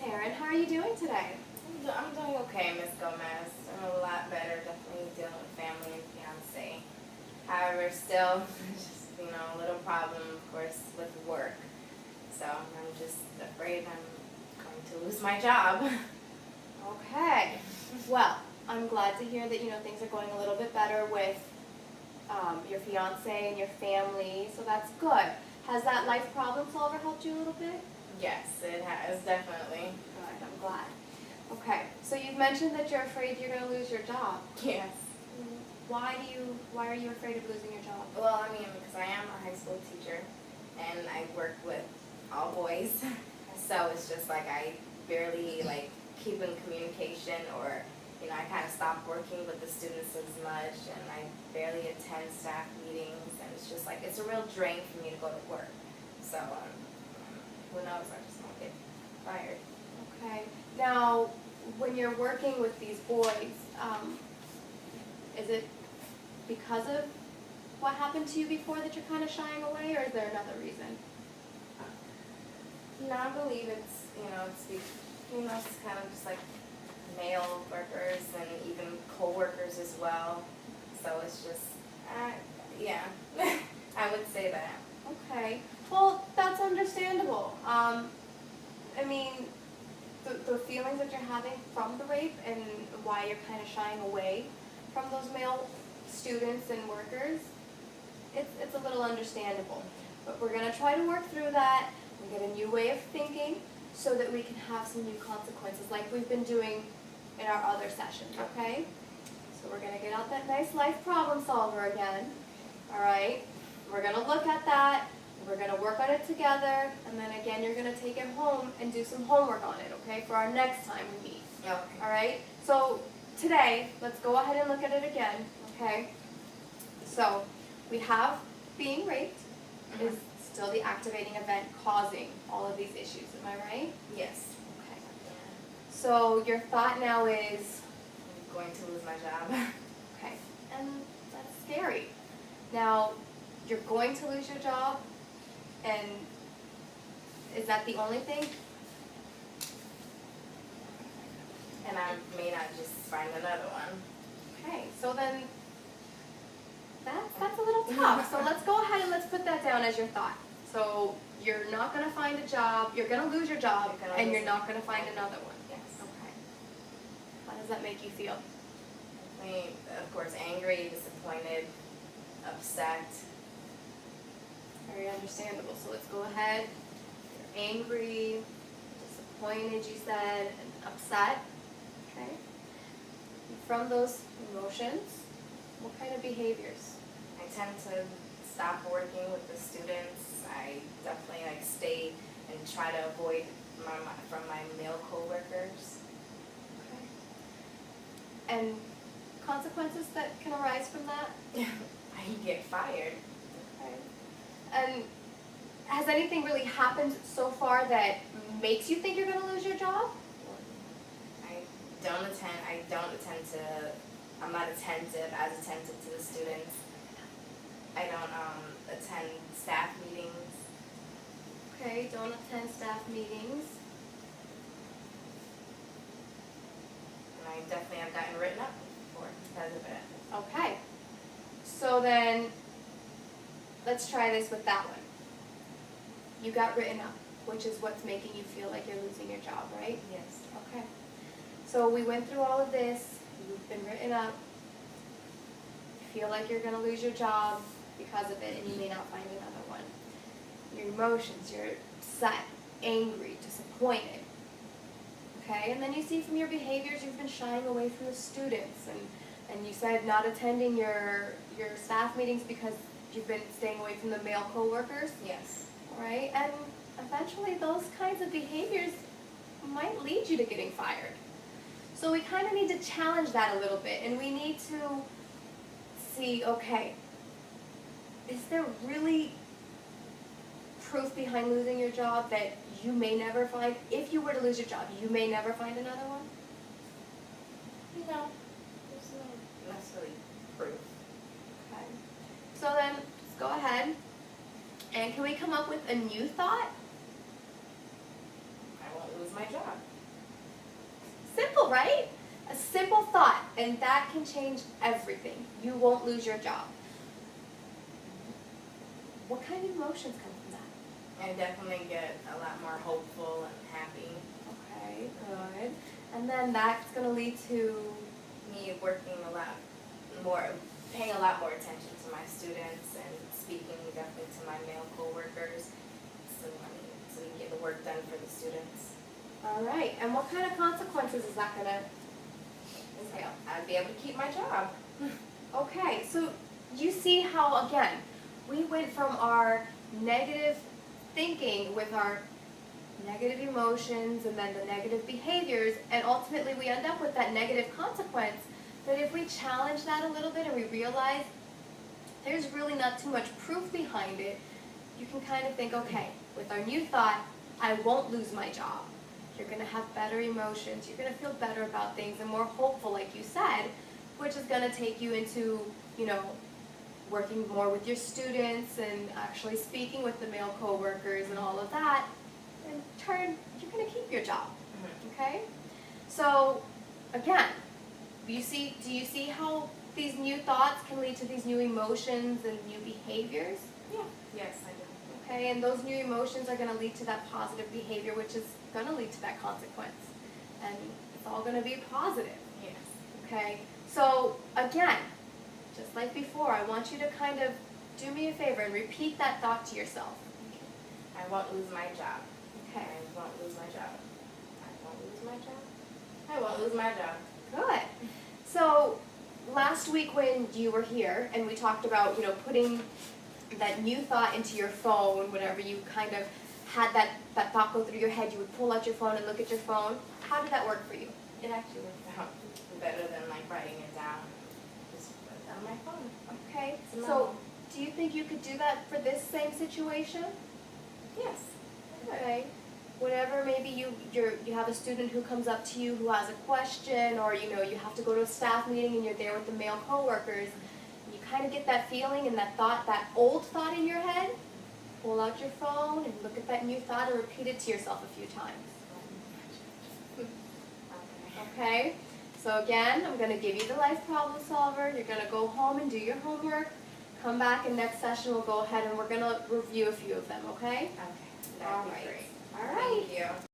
Taryn. How are you doing today? I'm doing okay, Miss Gomez. I'm a lot better, definitely dealing with family and fiance. However, still, just, a little problem, of course, with work. So I'm just afraid I'm going to lose my job. Okay. Well, I'm glad to hear that, things are going a little bit better with your fiance and your family, so that's good. Has that life problem solver helped you a little bit? Yes, it has, definitely. Good, I'm glad. Okay, so you've mentioned that you're afraid you're going to lose your job. Yes. Why are you afraid of losing your job? Well, because I am a high school teacher, and I work with all boys, so it's just like I barely, keep in communication, or, I kind of stop working with the students as much, and I barely attend staff meetings, and it's just like, it's a real drain for me to go to work. So, who knows, I just won't get fired. Okay. Now, when you're working with these boys, is it because of what happened to you before that you're kind of shying away, or is there another reason? No, I believe it's, it's kind of just like male workers and even co-workers as well. So it's just, yeah, I would say that. Okay. Well, that's understandable. The feelings that you're having from the rape and why you're kind of shying away from those male students and workers, it's a little understandable. But we're going to try to work through that and get a new way of thinking so that we can have some new consequences like we've been doing in our other sessions, okay? So we're going to get out that nice life problem solver again, all right? We're going to look at that. We're going to work on it together, and then again, you're going to take it home and do some homework on it, okay, for our next time we meet. Okay. All right? So today, let's go ahead and look at it again, okay? So we have being raped is still the activating event causing all of these issues, am I right? Yes. Okay. So your thought now is? I'm going to lose my job. Okay, and that's scary. Now, you're going to lose your job, and is that the only thing? And I may not just find another one. Okay, so then that's a little tough. So let's go ahead and let's put that down as your thought. So you're not going to find a job, you're going to lose your job, and you're not going to find another one. Yes. Okay. How does that make you feel? Of course, angry, disappointed, upset. Very understandable. So let's go ahead. You're angry, disappointed, you said, and upset. Okay. And from those emotions, what kind of behaviors? I tend to stop working with the students. I definitely stay and try to avoid from my male co-workers. Okay. And consequences that can arise from that? I get fired. Okay. And has anything really happened so far that makes you think you're going to lose your job? I'm not as attentive to the students. I don't attend staff meetings. Okay, don't attend staff meetings. And I definitely have gotten written up before because of it. Okay. So then, let's try this with that one. You got written up, which is what's making you feel like you're losing your job, right? Yes. Okay. So we went through all of this. You've been written up. You feel like you're going to lose your job because of it, and you may not find another one. Your emotions, you're upset, angry, disappointed. Okay, and then you see from your behaviors you've been shying away from the students, and you said not attending your staff meetings because you've been staying away from the male co-workers. Yes. All right, and eventually those kinds of behaviors might lead you to getting fired. So we kind of need to challenge that a little bit, and we need to see, okay, is there really proof behind losing your job that you may never find, if you were to lose your job, you may never find another one? No, there's no necessarily proof. Okay. So then, let's go ahead, and can we come up with a new thought? I won't lose lose my job. Simple, right? A simple thought, and that can change everything. You won't lose your job. What kind of emotions come from that? I definitely get a lot more hopeful and happy. Okay, good. And then that's going to lead to Me working a lot more, paying a lot more attention to my students and speaking definitely to my male coworkers, so we can get the work done for the students. all right. And what kind of consequences is that going to entail? I'd be able to keep my job. Okay, so you see how, again, we went from our negative thinking with our negative emotions and then the negative behaviors, and ultimately we end up with that negative consequence. But if we challenge that a little bit and we realize there's really not too much proof behind it, you can kind of think, okay, with our new thought, I won't lose my job. You're going to have better emotions, you're going to feel better about things and more hopeful, like you said, which is going to take you into, you know, working more with your students and actually speaking with the male coworkers and all of that. In turn, you're going to keep your job, okay? So, again, do you see how these new thoughts can lead to these new emotions and new behaviors? Yeah. Yes, I do. Okay, and those new emotions are going to lead to that positive behavior, which is going to lead to that consequence. And it's all going to be positive. Yes. Okay, so again, just like before, I want you to kind of do me a favor and repeat that thought to yourself. I won't lose my job. Okay, I won't lose my job. I won't lose my job. I won't lose my job. good. So last week when you were here and we talked about, you know, putting that new thought into your phone, whenever you kind of had that thought go through your head, you would pull out your phone and look at your phone. How did that work for you? It actually worked out better than like writing it down. Just put it on my phone. Okay, It's a so memo. do you think you could do that for this same situation? Yes. Okay. Whenever maybe you have a student who comes up to you who has a question, or you know you have to go to a staff meeting and you're there with the male coworkers, and you kind of get that feeling and that thought, that old thought in your head. Pull out your phone and look at that new thought and repeat it to yourself a few times. Okay? So again, I'm going to give you the life problem solver. You're going to go home and do your homework. Come back and next session we'll go ahead and we're going to review a few of them, okay? Okay. That'd be All right. great. All right. Thank you.